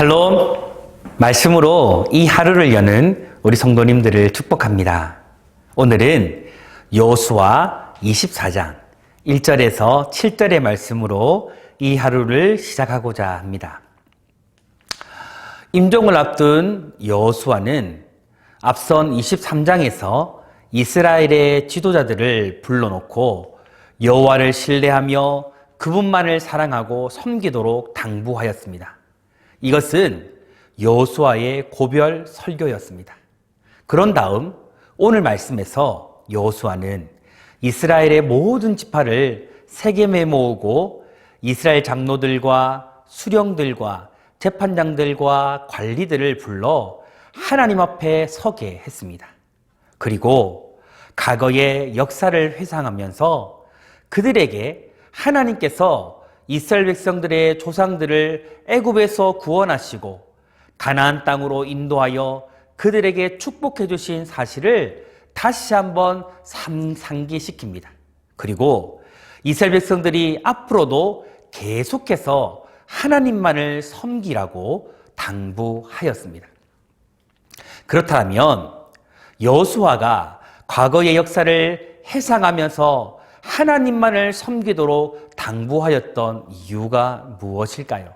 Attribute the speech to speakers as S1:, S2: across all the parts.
S1: 샬롬! 말씀으로 이 하루를 여는 우리 성도님들을 축복합니다. 오늘은 여호수아 24장 1절에서 7절의 말씀으로 이 하루를 시작하고자 합니다. 임종을 앞둔 여호수아는 앞선 23장에서 이스라엘의 지도자들을 불러놓고 여호와를 신뢰하며 그분만을 사랑하고 섬기도록 당부하였습니다. 이것은 여호수아의 고별 설교였습니다. 그런 다음 오늘 말씀에서 여호수아는 이스라엘의 모든 지파를 세겜에 모으고 이스라엘 장로들과 수령들과 재판장들과 관리들을 불러 하나님 앞에 서게 했습니다. 그리고 과거의 역사를 회상하면서 그들에게 하나님께서 이스라엘 백성들의 조상들을 애굽에서 구원하시고 가나안 땅으로 인도하여 그들에게 축복해 주신 사실을 다시 한번 상기시킵니다. 그리고 이스라엘 백성들이 앞으로도 계속해서 하나님만을 섬기라고 당부하였습니다. 그렇다면 여호수아가 과거의 역사를 회상하면서 하나님만을 섬기도록 당부하였던 이유가 무엇일까요?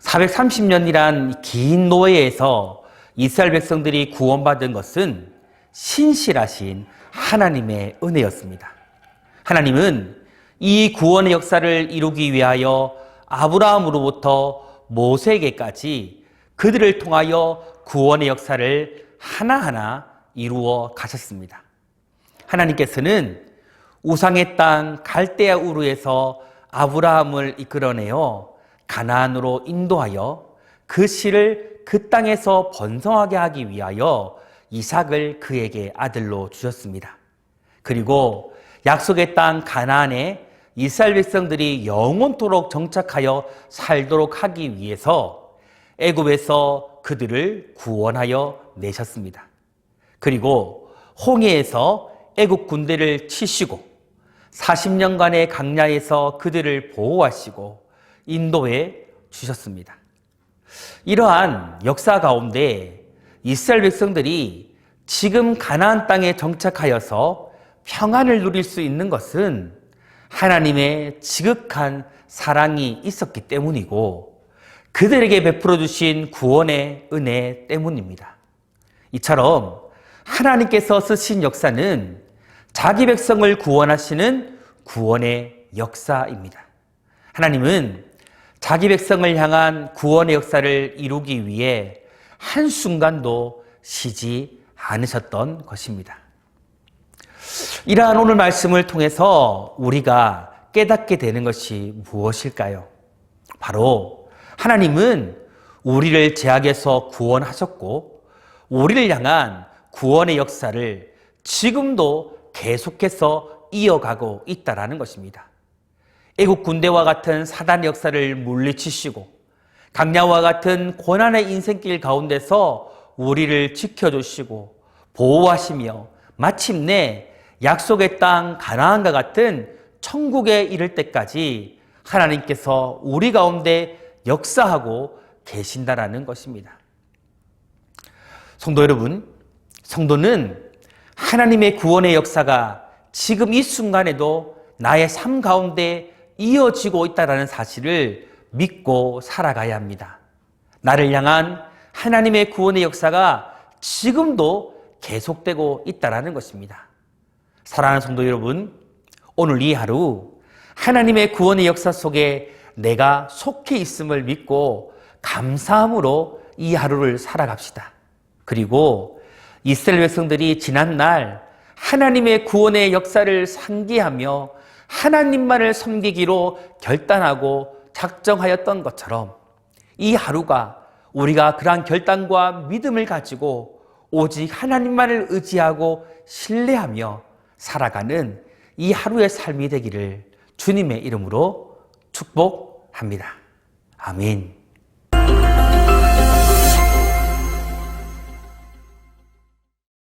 S1: 430년이란 긴 노예에서 이스라엘 백성들이 구원받은 것은 신실하신 하나님의 은혜였습니다. 하나님은 이 구원의 역사를 이루기 위하여 아브라함으로부터 모세에게까지 그들을 통하여 구원의 역사를 하나하나 이루어 가셨습니다. 하나님께서는 우상의 땅 갈대아 우르에서 아브라함을 이끌어내어 가나안으로 인도하여 그 씨를 그 땅에서 번성하게 하기 위하여 이삭을 그에게 아들로 주셨습니다. 그리고 약속의 땅 가나안에 이스라엘 백성들이 영원토록 정착하여 살도록 하기 위해서 애굽에서 그들을 구원하여 내셨습니다. 그리고 홍해에서 애굽 군대를 치시고 40년간의 광야에서 그들을 보호하시고 인도해 주셨습니다. 이러한 역사 가운데 이스라엘 백성들이 지금 가나안 땅에 정착하여서 평안을 누릴 수 있는 것은 하나님의 지극한 사랑이 있었기 때문이고 그들에게 베풀어 주신 구원의 은혜 때문입니다. 이처럼 하나님께서 쓰신 역사는 자기 백성을 구원하시는 구원의 역사입니다. 하나님은 자기 백성을 향한 구원의 역사를 이루기 위해 한순간도 쉬지 않으셨던 것입니다. 이러한 오늘 말씀을 통해서 우리가 깨닫게 되는 것이 무엇일까요? 바로 하나님은 우리를 죄악에서 구원하셨고 우리를 향한 구원의 역사를 지금도 계속해서 이어가고 있다는 것입니다. 애국 군대와 같은 사단의 역사를 물리치시고 강야와 같은 고난의 인생길 가운데서 우리를 지켜주시고 보호하시며 마침내 약속의 땅 가나안과 같은 천국에 이를 때까지 하나님께서 우리 가운데 역사하고 계신다라는 것입니다. 성도 여러분, 성도는 하나님의 구원의 역사가 지금 이 순간에도 나의 삶 가운데 이어지고 있다는 사실을 믿고 살아가야 합니다. 나를 향한 하나님의 구원의 역사가 지금도 계속되고 있다는 것입니다. 사랑하는 성도 여러분, 오늘 이 하루 하나님의 구원의 역사 속에 내가 속해 있음을 믿고 감사함으로 이 하루를 살아갑시다. 그리고 이스라엘 백성들이 지난날 하나님의 구원의 역사를 상기하며 하나님만을 섬기기로 결단하고 작정하였던 것처럼 이 하루가 우리가 그러한 결단과 믿음을 가지고 오직 하나님만을 의지하고 신뢰하며 살아가는 이 하루의 삶이 되기를 주님의 이름으로 축복합니다. 아멘.